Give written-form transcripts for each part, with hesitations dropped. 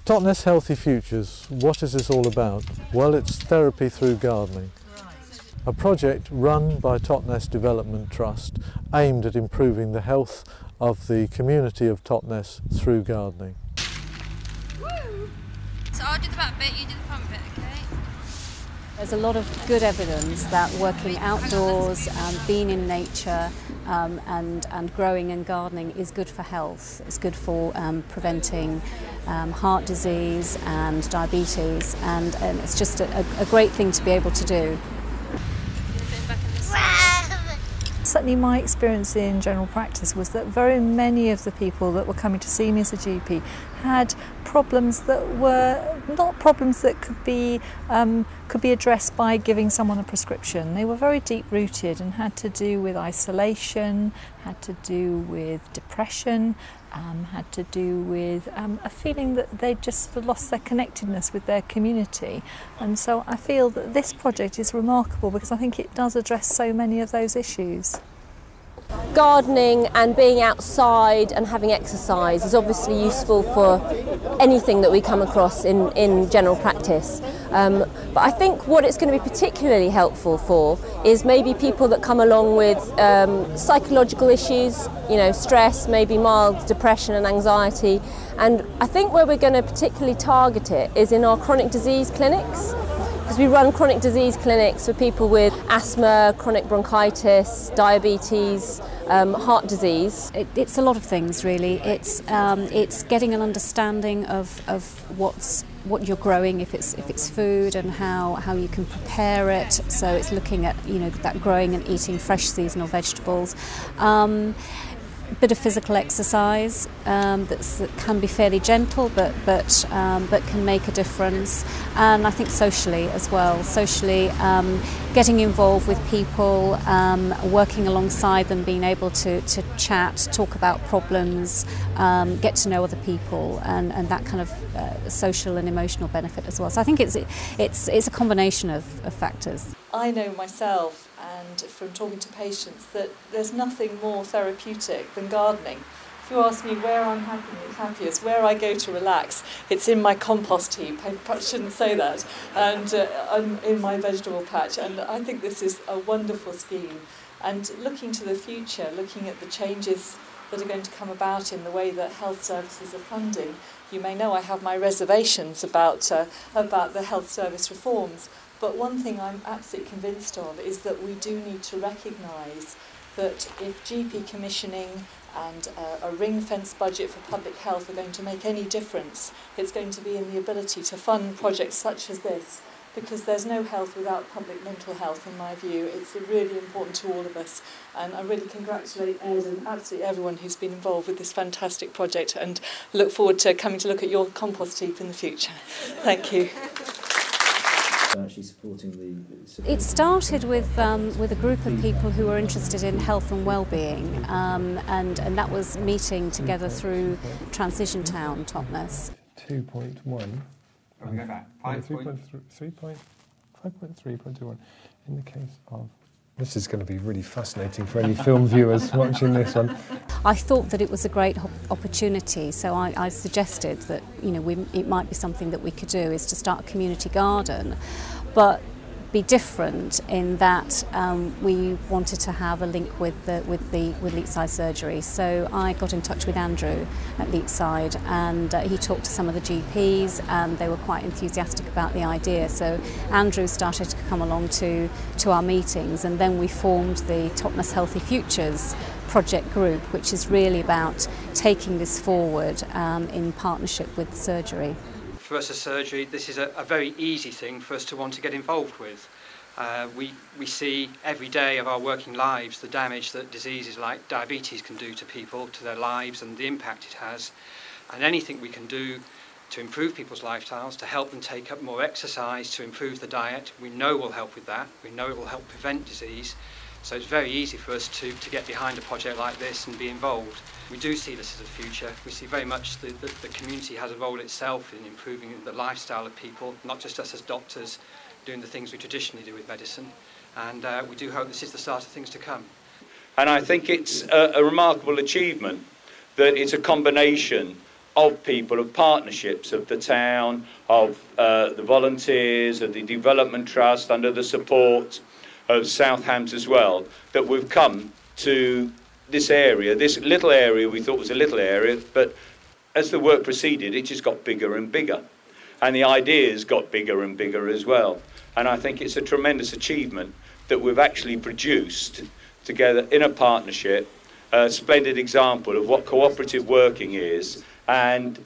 Totnes Healthy Futures, what is this all about? Well, it's therapy through gardening. A project run by Totnes Development Trust aimed at improving the health of the community of Totnes through gardening. So I'll do the back bit, you do the front bit, okay? There's a lot of good evidence that working outdoors, being in nature and growing and gardening is good for health. It's good for preventing heart disease and diabetes, and it's just a great thing to be able to do. Certainly my experience in general practice was that very many of the people that were coming to see me as a GP had problems that were not problems that could be addressed by giving someone a prescription. They were very deep rooted and had to do with isolation, had to do with depression, had to do with a feeling that they'd just lost their connectedness with their community. And so I feel that this project is remarkable because I think it does address so many of those issues. Gardening and being outside and having exercise is obviously useful for anything that we come across in general practice. But I think what it's going to be particularly helpful for is maybe people that come along with psychological issues, you know, stress, maybe mild depression and anxiety. And I think where we're going to particularly target it is in our chronic disease clinics. Because we run chronic disease clinics for people with asthma, chronic bronchitis, diabetes, heart disease. It's a lot of things really. It's getting an understanding of what you're growing, if it's food, and how you can prepare it. So it's looking at, you know, that growing and eating fresh seasonal vegetables. Bit of physical exercise that can be fairly gentle, but can make a difference. And I think socially as well. Socially, getting involved with people, working alongside them, being able to chat, talk about problems, get to know other people, and that kind of social and emotional benefit as well. So I think it's a combination of factors. I know myself, and from talking to patients, that there's nothing more therapeutic than gardening. If you ask me where I'm happiest, where I go to relax, it's in my compost heap. I perhaps shouldn't say that, and I'm in my vegetable patch. And I think this is a wonderful scheme. And looking to the future, looking at the changes that are going to come about in the way that health services are funding, you may know I have my reservations about the health service reforms. But one thing I'm absolutely convinced of is that we do need to recognise that if GP commissioning and a ring-fence budget for public health are going to make any difference, it's going to be in the ability to fund projects such as this, because there's no health without public mental health, in my view. It's really important to all of us, and I really congratulate Ed and absolutely everyone who's been involved with this fantastic project, and look forward to coming to look at your compost heap in the future. Thank you. Actually supporting It started with a group of people who were interested in health and well-being, and that was meeting together through Transition Town, Totnes. 2.1. Oh, we go back. 5.3.21. In the case of... This is going to be really fascinating for any film viewers watching this one. I thought that it was a great opportunity, so I suggested that, you know, it might be something that we could do, is to start a community garden, but be different in that we wanted to have a link with Leatside Surgery. So I got in touch with Andrew at Leatside, and he talked to some of the GPs, and they were quite enthusiastic about the idea. So Andrew started to come along to our meetings, and then we formed the Totnes Healthy Futures project group, which is really about taking this forward in partnership with surgery. For us as surgery, this is a very easy thing for us to want to get involved with. We see every day of our working lives the damage that diseases like diabetes can do to people, to their lives, and the impact it has. And anything we can do to improve people's lifestyles, to help them take up more exercise, to improve the diet, we know will help with that. We know it will help prevent disease. So it's very easy for us to get behind a project like this and be involved. We do see this as a future. We see very much that the community has a role itself in improving the lifestyle of people, not just us as doctors doing the things we traditionally do with medicine. And we do hope this is the start of things to come. And I think it's a remarkable achievement that it's a combination of people, of partnerships, of the town, of the volunteers, of the Development Trust, under the support of South Hams as well, that we've come to this area, this little area we thought was a little area, but as the work proceeded, it just got bigger and bigger. And the ideas got bigger and bigger as well. And I think it's a tremendous achievement that we've actually produced together in a partnership, a splendid example of what cooperative working is. And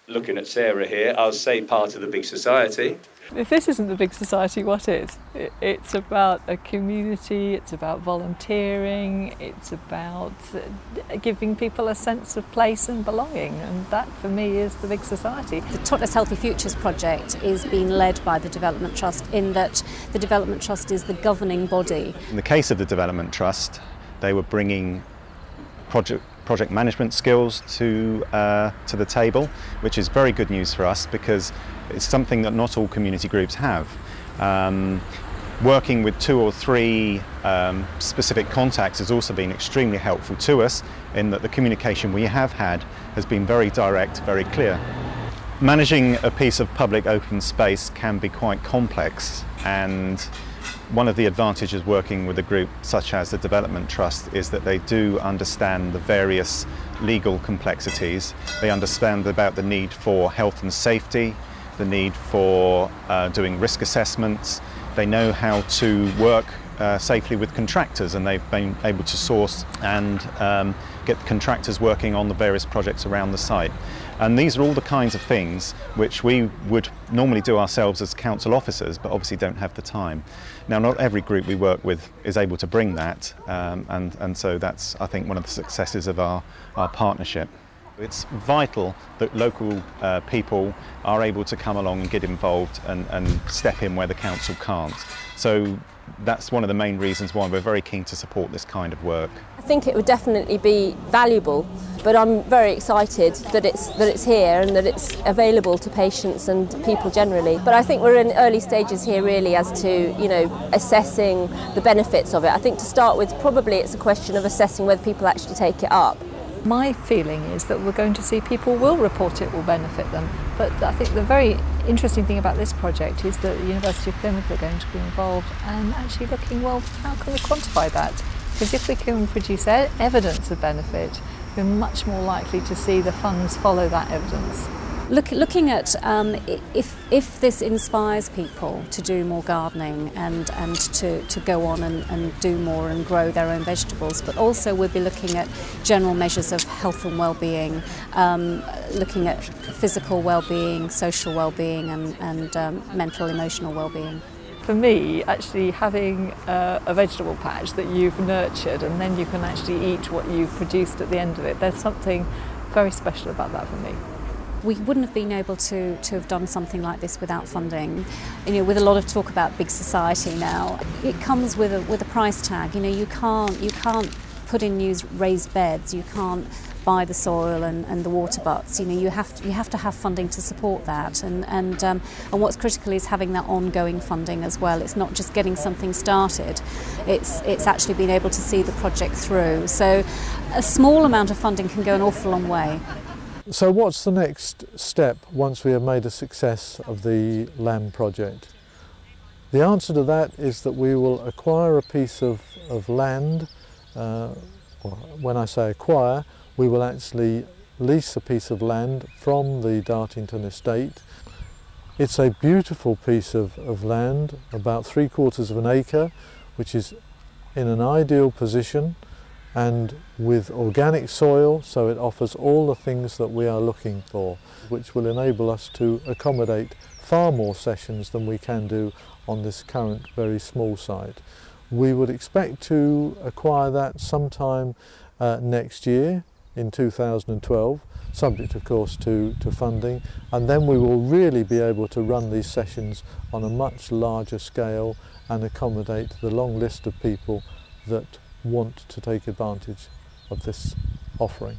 looking at Sarah here, I'll say part of the big society. If this isn't the big society, what is? It's about a community, it's about volunteering, it's about giving people a sense of place and belonging, and that for me is the big society. The Totnes Healthy Futures project is being led by the Development Trust, in that the Development Trust is the governing body. In the case of the Development Trust, they were bringing project management skills to the table, which is very good news for us because it's something that not all community groups have. Working with 2 or 3 specific contacts has also been extremely helpful to us, in that the communication we have had has been very direct, very clear. Managing a piece of public open space can be quite complex, and one of the advantages working with a group such as the Development Trust is that they do understand the various legal complexities. They understand about the need for health and safety, the need for doing risk assessments. They know how to work safely with contractors, and they've been able to source and get contractors working on the various projects around the site. And these are all the kinds of things which we would normally do ourselves as council officers, but obviously don't have the time. Now, not every group we work with is able to bring that, and so that's, I think, one of the successes of our partnership. It's vital that local people are able to come along and get involved and step in where the council can't. So that's one of the main reasons why we're very keen to support this kind of work. I think it would definitely be valuable, but I'm very excited that it's here and that it's available to patients and people generally. But I think we're in early stages here really as to, assessing the benefits of it. I think to start with, probably it's a question of assessing whether people actually take it up. My feeling is that we're going to see people will report it will benefit them. But I think the very interesting thing about this project is that the University of Plymouth are going to be involved and actually looking, well, how can we quantify that? Because if we can produce evidence of benefit, we're much more likely to see the funds follow that evidence. Looking at if this inspires people to do more gardening and to go on and do more and grow their own vegetables, but also we'll be looking at general measures of health and well-being, looking at physical well-being, social well-being and mental, emotional well-being. For me, actually having a vegetable patch that you've nurtured and then you can actually eat what you've produced at the end of it, there's something very special about that for me. We wouldn't have been able to have done something like this without funding. With a lot of talk about big society now, it comes with a price tag. You can't put in new raised beds. You can't buy the soil and the water butts. You have to have funding to support that. And what's critical is having that ongoing funding as well. It's not just getting something started. It's actually being able to see the project through. So a small amount of funding can go an awful long way. So what's the next step once we have made a success of the LAM project? The answer to that is that we will acquire a piece of land. When I say acquire, we will actually lease a piece of land from the Dartington estate. It's a beautiful piece of land, about 3/4 of an acre, which is in an ideal position and with organic soil, so it offers all the things that we are looking for, which will enable us to accommodate far more sessions than we can do on this current very small site. We would expect to acquire that sometime next year in 2012, subject of course to funding, and then we will really be able to run these sessions on a much larger scale and accommodate the long list of people that want to take advantage of this offering.